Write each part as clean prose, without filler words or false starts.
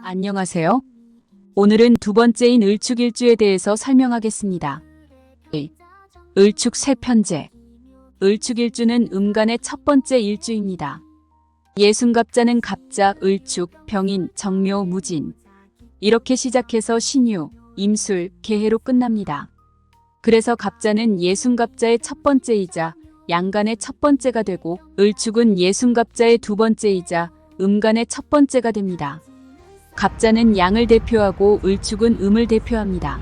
안녕하세요. 오늘은 두 번째인 을축일주에 대해서 설명하겠습니다. 을축 쇠편제. 을축일주는 음간의 첫 번째 일주입니다. 예순갑자는 갑자, 을축, 병인, 정묘, 무진. 이렇게 시작해서 신유, 임술, 개해로 끝납니다. 그래서 갑자는 예순갑자의 첫 번째이자 양간의 첫 번째가 되고 을축은 예순갑자의 두 번째이자 음간의 첫 번째가 됩니다. 갑자는 양을 대표하고 을축은 음을 대표합니다.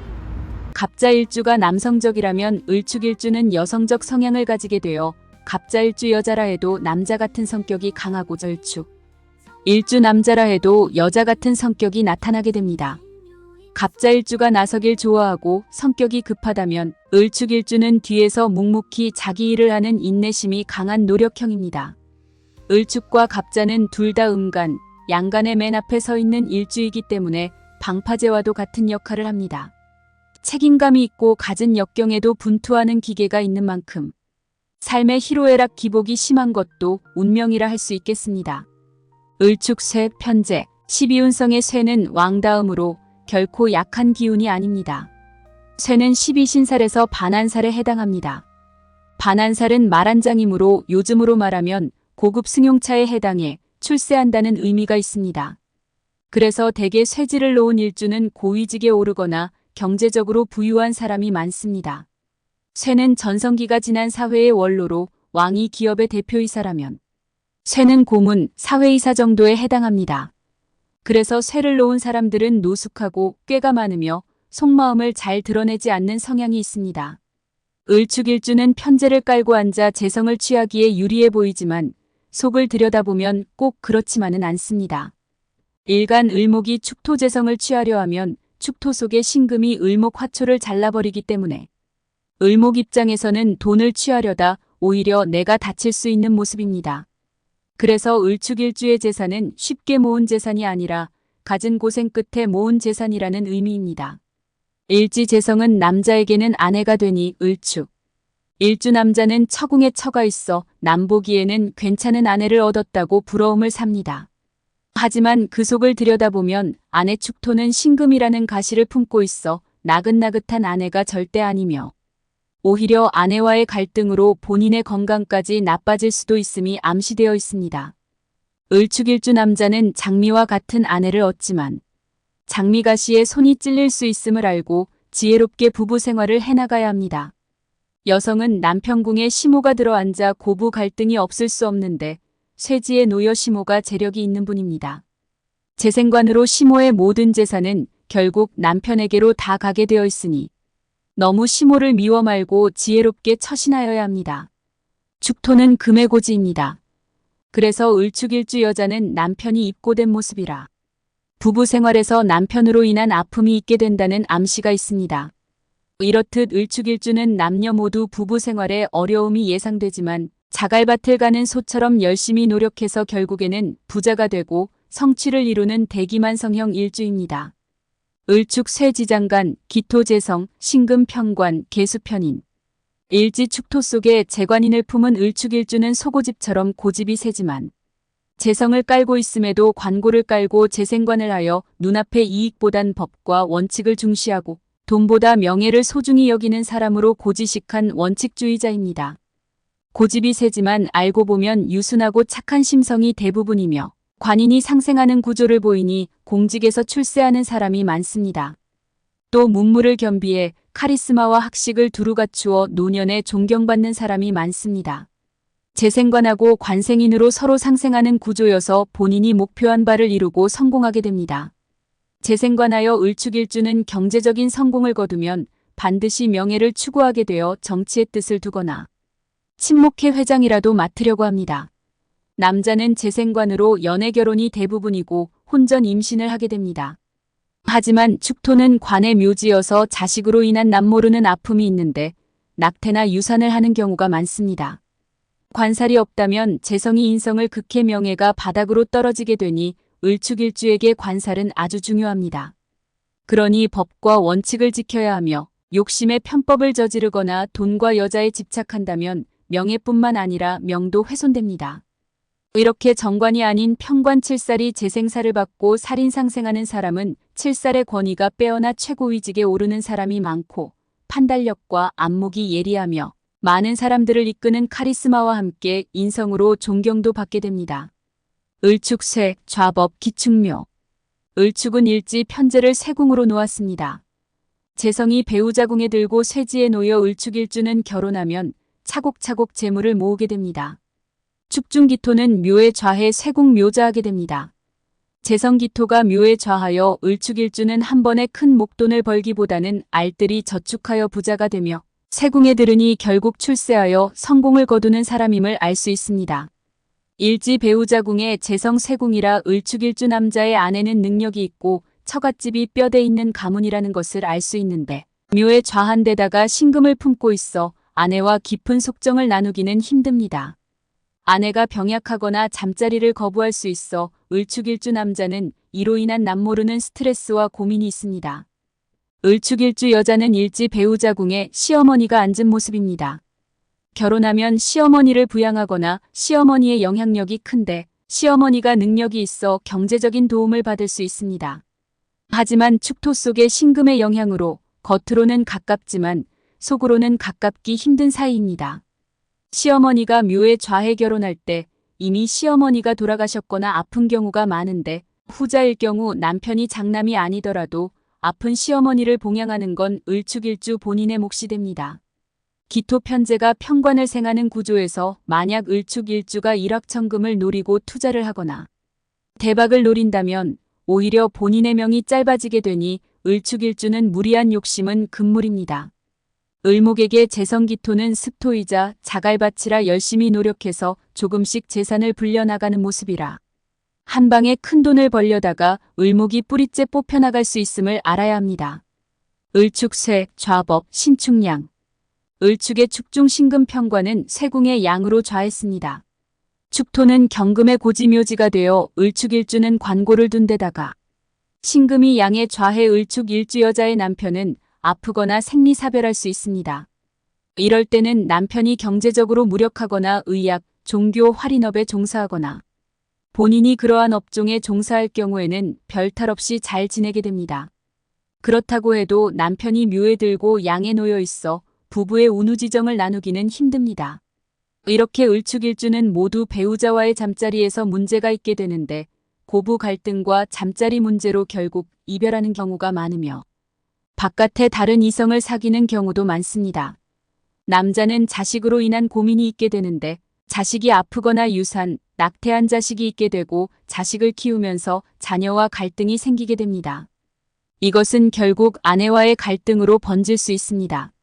갑자일주가 남성적이라면 을축일주는 여성적 성향을 가지게 되어 갑자일주 여자라 해도 남자 같은 성격이 강하고 을축 일주 남자라 해도 여자 같은 성격이 나타나게 됩니다. 갑자일주가 나서길 좋아하고 성격이 급하다면 을축일주는 뒤에서 묵묵히 자기 일을 하는 인내심이 강한 노력형입니다. 을축과 갑자는 둘 다 음간, 양간의 맨 앞에 서 있는 일주이기 때문에 방파제와도 같은 역할을 합니다. 책임감이 있고 갖은 역경에도 분투하는 기계가 있는 만큼 삶의 희로애락 기복이 심한 것도 운명이라 할 수 있겠습니다. 을축 쇠 편제, 12운성의 쇠는 왕 다음으로 결코 약한 기운이 아닙니다. 쇠는 12신살에서 반한살에 해당합니다. 반한살은 말 한 장이므로 요즘으로 말하면 고급 승용차에 해당해 출세한다는 의미가 있습니다. 그래서 대개 쇠질을 놓은 일주는 고위직에 오르거나 경제적으로 부유한 사람이 많습니다. 쇠는 전성기가 지난 사회의 원로로 왕이 기업의 대표이사라면 쇠는 고문, 사회이사 정도에 해당합니다. 그래서 쇠를 놓은 사람들은 노숙하고 꾀가 많으며 속마음을 잘 드러내지 않는 성향이 있습니다. 을축일주는 편제를 깔고 앉아 재성을 취하기에 유리해 보이지만 속을 들여다보면 꼭 그렇지만은 않습니다. 일간 을목이 축토재성을 취하려 하면 축토 속의 신금이 을목 화초를 잘라버리기 때문에 을목 입장에서는 돈을 취하려다 오히려 내가 다칠 수 있는 모습입니다. 그래서 을축일주의 재산은 쉽게 모은 재산이 아니라 갖은 고생 끝에 모은 재산이라는 의미입니다. 일지재성은 남자에게는 아내가 되니 을축. 일주 남자는 처궁에 처가 있어 남보기에는 괜찮은 아내를 얻었다고 부러움을 삽니다. 하지만 그 속을 들여다보면 아내 축토는 신금이라는 가시를 품고 있어 나긋나긋한 아내가 절대 아니며 오히려 아내와의 갈등으로 본인의 건강까지 나빠질 수도 있음이 암시되어 있습니다. 을축일주 남자는 장미와 같은 아내를 얻지만 장미가시에 손이 찔릴 수 있음을 알고 지혜롭게 부부 생활을 해나가야 합니다. 여성은 남편궁에 시모가 들어앉아 고부 갈등이 없을 수 없는데 쇠지에 놓여 시모가 재력이 있는 분입니다. 재생관으로 시모의 모든 재산은 결국 남편에게로 다 가게 되어 있으니 너무 시모를 미워 말고 지혜롭게 처신하여야 합니다. 축토는 금의 고지입니다. 그래서 을축일주 여자는 남편이 입고된 모습이라 부부 생활에서 남편으로 인한 아픔이 있게 된다는 암시가 있습니다. 이렇듯 을축일주는 남녀 모두 부부 생활에 어려움이 예상되지만 자갈밭을 가는 소처럼 열심히 노력해서 결국에는 부자가 되고 성취를 이루는 대기만성형 일주입니다. 을축 쇠지장간, 기토재성, 신금편관, 개수편인. 일지 축토 속에 재관인을 품은 을축일주는 소고집처럼 고집이 세지만 재성을 깔고 있음에도 관고를 깔고 재생관을 하여 눈앞의 이익보단 법과 원칙을 중시하고 돈보다 명예를 소중히 여기는 사람으로 고지식한 원칙주의자입니다. 고집이 세지만 알고 보면 유순하고 착한 심성이 대부분이며 관인이 상생하는 구조를 보이니 공직에서 출세하는 사람이 많습니다. 또 문무를 겸비해 카리스마와 학식을 두루 갖추어 노년에 존경받는 사람이 많습니다. 재생관하고 관생인으로 서로 상생하는 구조여서 본인이 목표한 바를 이루고 성공하게 됩니다. 재생관하여 을축일주는 경제적인 성공을 거두면 반드시 명예를 추구하게 되어 정치의 뜻을 두거나 친목회 회장이라도 맡으려고 합니다. 남자는 재생관으로 연애 결혼이 대부분이고 혼전 임신을 하게 됩니다. 하지만 축토는 관의 묘지여서 자식으로 인한 남모르는 아픔이 있는데 낙태나 유산을 하는 경우가 많습니다. 관살이 없다면 재성이 인성을 극해 명예가 바닥으로 떨어지게 되니 을축일주에게 관살은 아주 중요합니다. 그러니 법과 원칙을 지켜야 하며 욕심의 편법을 저지르거나 돈과 여자에 집착한다면 명예뿐만 아니라 명도 훼손됩니다. 이렇게 정관이 아닌 평관 7살이 재생사를 받고 살인상생하는 사람은 7살의 권위가 빼어나 최고위직에 오르는 사람이 많고 판단력과 안목이 예리하며 많은 사람들을 이끄는 카리스마와 함께 인성으로 존경도 받게 됩니다. 을축쇠, 좌법, 기축묘. 을축은 일지 편제를 세궁으로 놓았습니다. 재성이 배우자궁에 들고 쇠지에 놓여 을축일주는 결혼하면 차곡차곡 재물을 모으게 됩니다. 축중기토는 묘에 좌해 세궁 묘자하게 됩니다. 재성기토가 묘에 좌하여 을축일주는 한 번에 큰 목돈을 벌기보다는 알뜰히 저축하여 부자가 되며 세궁에 들으니 결국 출세하여 성공을 거두는 사람임을 알 수 있습니다. 일지 배우자궁에 재성 세궁이라 을축일주 남자의 아내는 능력이 있고 처갓집이 뼈대 있는 가문이라는 것을 알 수 있는데 묘에 좌한 데다가 신금을 품고 있어 아내와 깊은 속정을 나누기는 힘듭니다. 아내가 병약하거나 잠자리를 거부할 수 있어 을축일주 남자는 이로 인한 남모르는 스트레스와 고민이 있습니다. 을축일주 여자는 일지 배우자궁에 시어머니가 앉은 모습입니다. 결혼하면 시어머니를 부양하거나 시어머니의 영향력이 큰데 시어머니가 능력이 있어 경제적인 도움을 받을 수 있습니다. 하지만 축토 속의 신금의 영향으로 겉으로는 가깝지만 속으로는 가깝기 힘든 사이입니다. 시어머니가 묘에 좌해 결혼할 때 이미 시어머니가 돌아가셨거나 아픈 경우가 많은데 후자일 경우 남편이 장남이 아니더라도 아픈 시어머니를 봉양하는 건 을축일주 본인의 몫이 됩니다. 기토 편제가 편관을 생하는 구조에서 만약 을축일주가 일확천금을 노리고 투자를 하거나 대박을 노린다면 오히려 본인의 명이 짧아지게 되니 을축일주는 무리한 욕심은 금물입니다. 을목에게 재성기토는 습토이자 자갈밭이라 열심히 노력해서 조금씩 재산을 불려나가는 모습이라 한 방에 큰 돈을 벌려다가 을목이 뿌리째 뽑혀나갈 수 있음을 알아야 합니다. 을축쇠, 좌법, 신축양. 을축의 축중신금 편관은 세궁의 양으로 좌했습니다. 축토는 경금의 고지묘지가 되어 을축일주는 관고를 둔 데다가 신금이 양의 좌해 을축일주 여자의 남편은 아프거나 생리사별할 수 있습니다. 이럴 때는 남편이 경제적으로 무력하거나 의학, 종교, 활인업에 종사하거나 본인이 그러한 업종에 종사할 경우에는 별탈 없이 잘 지내게 됩니다. 그렇다고 해도 남편이 묘에 들고 양에 놓여 있어 부부의 운우지정을 나누기는 힘듭니다. 이렇게 을축일주는 모두 배우자와의 잠자리에서 문제가 있게 되는데 고부 갈등과 잠자리 문제로 결국 이별하는 경우가 많으며 바깥에 다른 이성을 사귀는 경우도 많습니다. 남자는 자식으로 인한 고민이 있게 되는데 자식이 아프거나 유산, 낙태한 자식이 있게 되고 자식을 키우면서 자녀와 갈등이 생기게 됩니다. 이것은 결국 아내와의 갈등으로 번질 수 있습니다.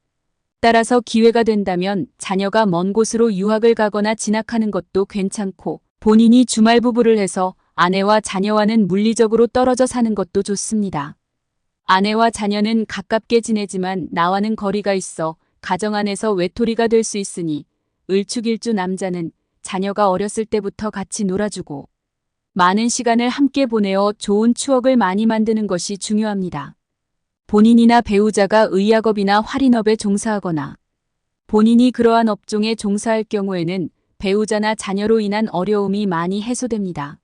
따라서 기회가 된다면 자녀가 먼 곳으로 유학을 가거나 진학하는 것도 괜찮고 본인이 주말부부를 해서 아내와 자녀와는 물리적으로 떨어져 사는 것도 좋습니다. 아내와 자녀는 가깝게 지내지만 나와는 거리가 있어 가정 안에서 외톨이가 될 수 있으니 을축일주 남자는 자녀가 어렸을 때부터 같이 놀아주고 많은 시간을 함께 보내어 좋은 추억을 많이 만드는 것이 중요합니다. 본인이나 배우자가 의학업이나 활인업에 종사하거나 본인이 그러한 업종에 종사할 경우에는 배우자나 자녀로 인한 어려움이 많이 해소됩니다.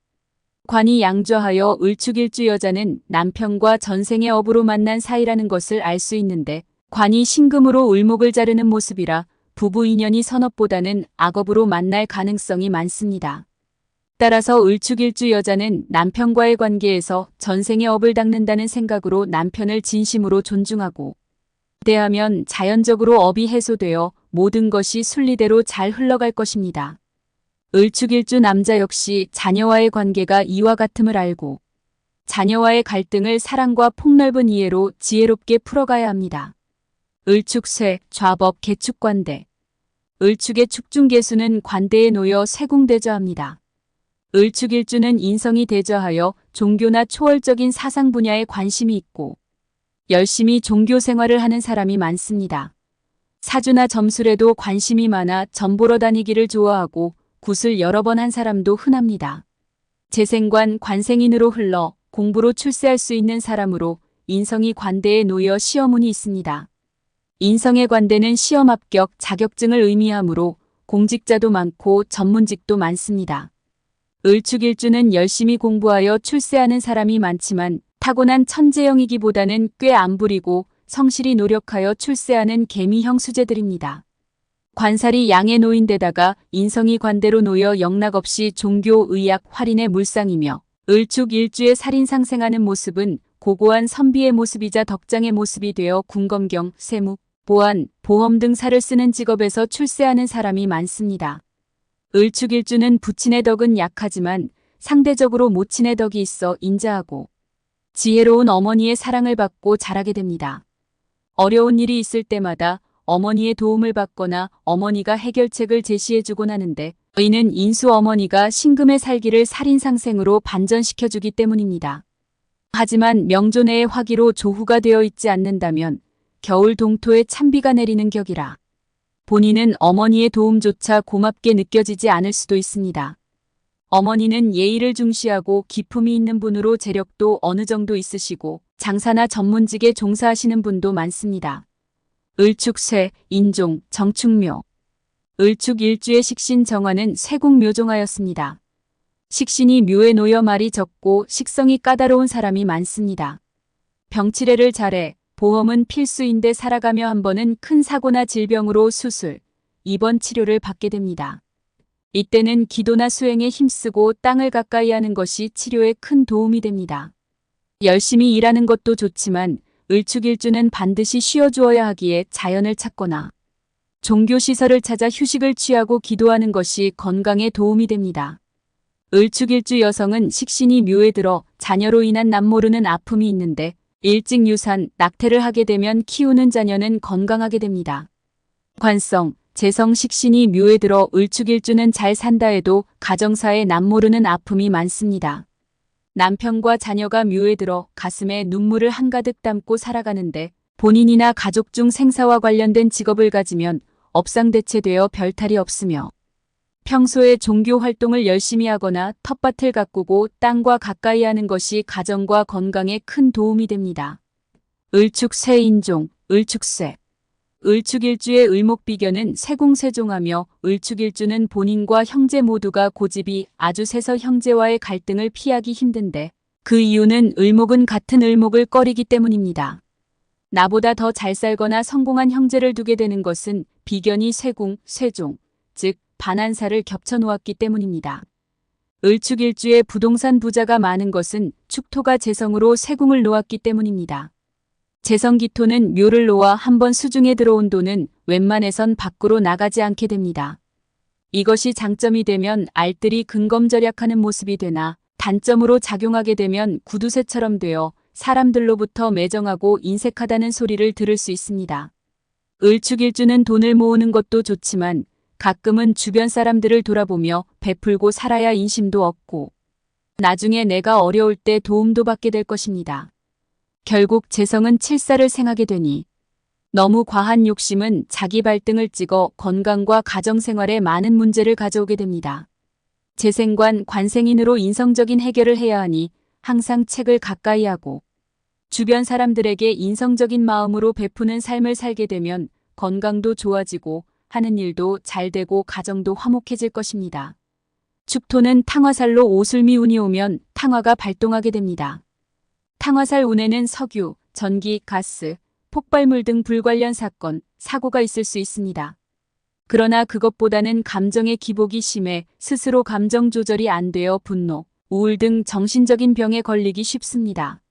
관이 양좌하여 을축일주 여자는 남편과 전생의 업으로 만난 사이라는 것을 알 수 있는데 관이 신금으로 을목을 자르는 모습이라 부부 인연이 선업보다는 악업으로 만날 가능성이 많습니다. 따라서 을축일주 여자는 남편과의 관계에서 전생의 업을 닦는다는 생각으로 남편을 진심으로 존중하고 대하면 자연적으로 업이 해소되어 모든 것이 순리대로 잘 흘러갈 것입니다. 을축일주 남자 역시 자녀와의 관계가 이와 같음을 알고 자녀와의 갈등을 사랑과 폭넓은 이해로 지혜롭게 풀어가야 합니다. 을축쇠, 좌법, 개축관대. 을축의 축중개수는 관대에 놓여 세궁대저합니다. 을축일주는 인성이 대저하여 종교나 초월적인 사상 분야에 관심이 있고 열심히 종교 생활을 하는 사람이 많습니다. 사주나 점술에도 관심이 많아 점 보러 다니기를 좋아하고 굿을 여러 번 한 사람도 흔합니다. 재생관 관생인으로 흘러 공부로 출세할 수 있는 사람으로 인성이 관대에 놓여 시험운이 있습니다. 인성의 관대는 시험 합격, 자격증을 의미하므로 공직자도 많고 전문직도 많습니다. 을축일주는 열심히 공부하여 출세하는 사람이 많지만 타고난 천재형이기보다는 꽤 안 부리고 성실히 노력하여 출세하는 개미형 수재들입니다. 관살이 양에 놓인 데다가 인성이 관대로 놓여 영락없이 종교, 의학, 활인의 물상이며 을축일주의 살인상생하는 모습은 고고한 선비의 모습이자 덕장의 모습이 되어 군검경, 세무, 보안, 보험 등 살을 쓰는 직업에서 출세하는 사람이 많습니다. 을축일주는 부친의 덕은 약하지만 상대적으로 모친의 덕이 있어 인자하고 지혜로운 어머니의 사랑을 받고 자라게 됩니다. 어려운 일이 있을 때마다 어머니의 도움을 받거나 어머니가 해결책을 제시해주곤 하는데 이는 인수 어머니가 신금의 살기를 살인상생으로 반전시켜주기 때문입니다. 하지만 명존해의 화기로 조후가 되어 있지 않는다면 겨울 동토에 찬비가 내리는 격이라 본인은 어머니의 도움조차 고맙게 느껴지지 않을 수도 있습니다. 어머니는 예의를 중시하고 기품이 있는 분으로 재력도 어느 정도 있으시고 장사나 전문직에 종사하시는 분도 많습니다. 을축쇠, 인종, 정축묘. 을축일주의 식신 정화는 세국묘종하였습니다. 식신이 묘에 놓여 말이 적고 식성이 까다로운 사람이 많습니다. 병치레를 잘해 보험은 필수인데 살아가며 한 번은 큰 사고나 질병으로 수술, 입원 치료를 받게 됩니다. 이때는 기도나 수행에 힘쓰고 땅을 가까이 하는 것이 치료에 큰 도움이 됩니다. 열심히 일하는 것도 좋지만 을축일주는 반드시 쉬어주어야 하기에 자연을 찾거나 종교시설을 찾아 휴식을 취하고 기도하는 것이 건강에 도움이 됩니다. 을축일주 여성은 식신이 묘에 들어 자녀로 인한 남모르는 아픔이 있는데 일찍 유산, 낙태를 하게 되면 키우는 자녀는 건강하게 됩니다. 관성, 재성 식신이 묘에 들어 을축일주는 잘 산다 해도 가정사에 남모르는 아픔이 많습니다. 남편과 자녀가 묘에 들어 가슴에 눈물을 한가득 담고 살아가는데 본인이나 가족 중 생사와 관련된 직업을 가지면 업상대체되어 별탈이 없으며 평소에 종교 활동을 열심히 하거나 텃밭을 가꾸고 땅과 가까이 하는 것이 가정과 건강에 큰 도움이 됩니다. 을축쇠인종, 을축쇠. 을축일주의 을목비견은 세공세종하며 을축일주는 본인과 형제 모두가 고집이 아주 세서 형제와의 갈등을 피하기 힘든데 그 이유는 을목은 같은 을목을 꺼리기 때문입니다. 나보다 더 잘 살거나 성공한 형제를 두게 되는 것은 비견이 세공, 세종, 즉 반한사를 겹쳐 놓았기 때문입니다. 을축일주의 부동산 부자가 많은 것은 축토가 재성으로 세공을 놓았기 때문입니다. 재성기토는 묘를 놓아 한번 수중에 들어온 돈은 웬만해선 밖으로 나가지 않게 됩니다. 이것이 장점이 되면 알뜰히 근검절약하는 모습이 되나 단점으로 작용하게 되면 구두쇠처럼 되어 사람들로부터 매정하고 인색하다는 소리를 들을 수 있습니다. 을축일주는 돈을 모으는 것도 좋지만 가끔은 주변 사람들을 돌아보며 베풀고 살아야 인심도 얻고 나중에 내가 어려울 때 도움도 받게 될 것입니다. 결국 재성은 칠사를 생하게 되니 너무 과한 욕심은 자기 발등을 찍어 건강과 가정생활에 많은 문제를 가져오게 됩니다. 재생관, 관생인으로 인성적인 해결을 해야 하니 항상 책을 가까이 하고 주변 사람들에게 인성적인 마음으로 베푸는 삶을 살게 되면 건강도 좋아지고 하는 일도 잘 되고 가정도 화목해질 것입니다. 축토는 탕화살로 오술미 운이 오면 탕화가 발동하게 됩니다. 탕화살 운에는 석유, 전기, 가스, 폭발물 등 불 관련 사건, 사고가 있을 수 있습니다. 그러나 그것보다는 감정의 기복이 심해 스스로 감정 조절이 안 되어 분노, 우울 등 정신적인 병에 걸리기 쉽습니다.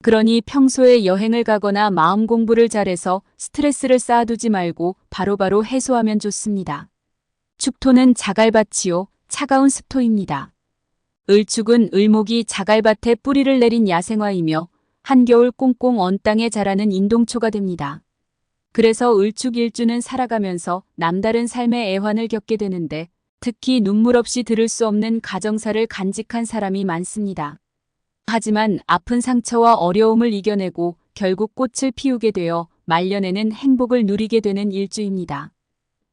그러니 평소에 여행을 가거나 마음 공부를 잘해서 스트레스를 쌓아두지 말고 바로바로 해소하면 좋습니다. 축토는 자갈밭이요, 차가운 습토입니다. 을축은 을목이 자갈밭에 뿌리를 내린 야생화이며 한겨울 꽁꽁 언 땅에 자라는 인동초가 됩니다. 그래서 을축일주는 살아가면서 남다른 삶의 애환을 겪게 되는데 특히 눈물 없이 들을 수 없는 가정사를 간직한 사람이 많습니다. 하지만 아픈 상처와 어려움을 이겨내고 결국 꽃을 피우게 되어 말년에는 행복을 누리게 되는 일주입니다.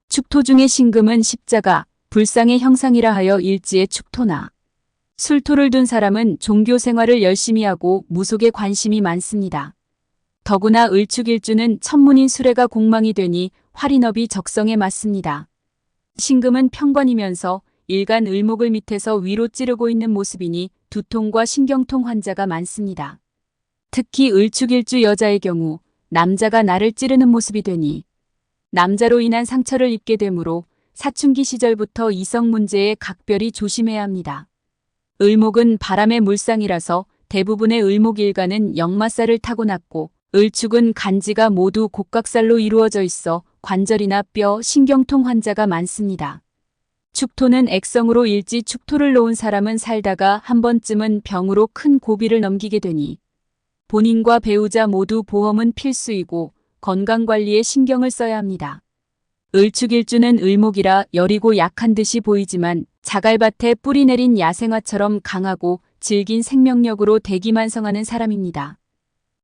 축토 중의 신금은 십자가, 불상의 형상이라 하여 일지의 축토나 술토를 둔 사람은 종교 생활을 열심히 하고 무속에 관심이 많습니다. 더구나 을축일주는 천문인 수레가 공망이 되니 활인업이 적성에 맞습니다. 신금은 평관이면서 일간 을목을 밑에서 위로 찌르고 있는 모습이니 두통과 신경통 환자가 많습니다. 특히 을축일주 여자의 경우 남자가 나를 찌르는 모습이 되니 남자로 인한 상처를 입게 되므로 사춘기 시절부터 이성 문제에 각별히 조심해야 합니다. 을목은 바람의 물상이라서 대부분의 을목일간은 역마살을 타고났고 을축은 간지가 모두 곡각살로 이루어져 있어 관절이나 뼈, 신경통 환자가 많습니다. 축토는 액성으로 일지 축토를 놓은 사람은 살다가 한 번쯤은 병으로 큰 고비를 넘기게 되니 본인과 배우자 모두 보험은 필수이고 건강관리에 신경을 써야 합니다. 을축일주는 을목이라 여리고 약한 듯이 보이지만 자갈밭에 뿌리 내린 야생화처럼 강하고 질긴 생명력으로 대기만성하는 사람입니다.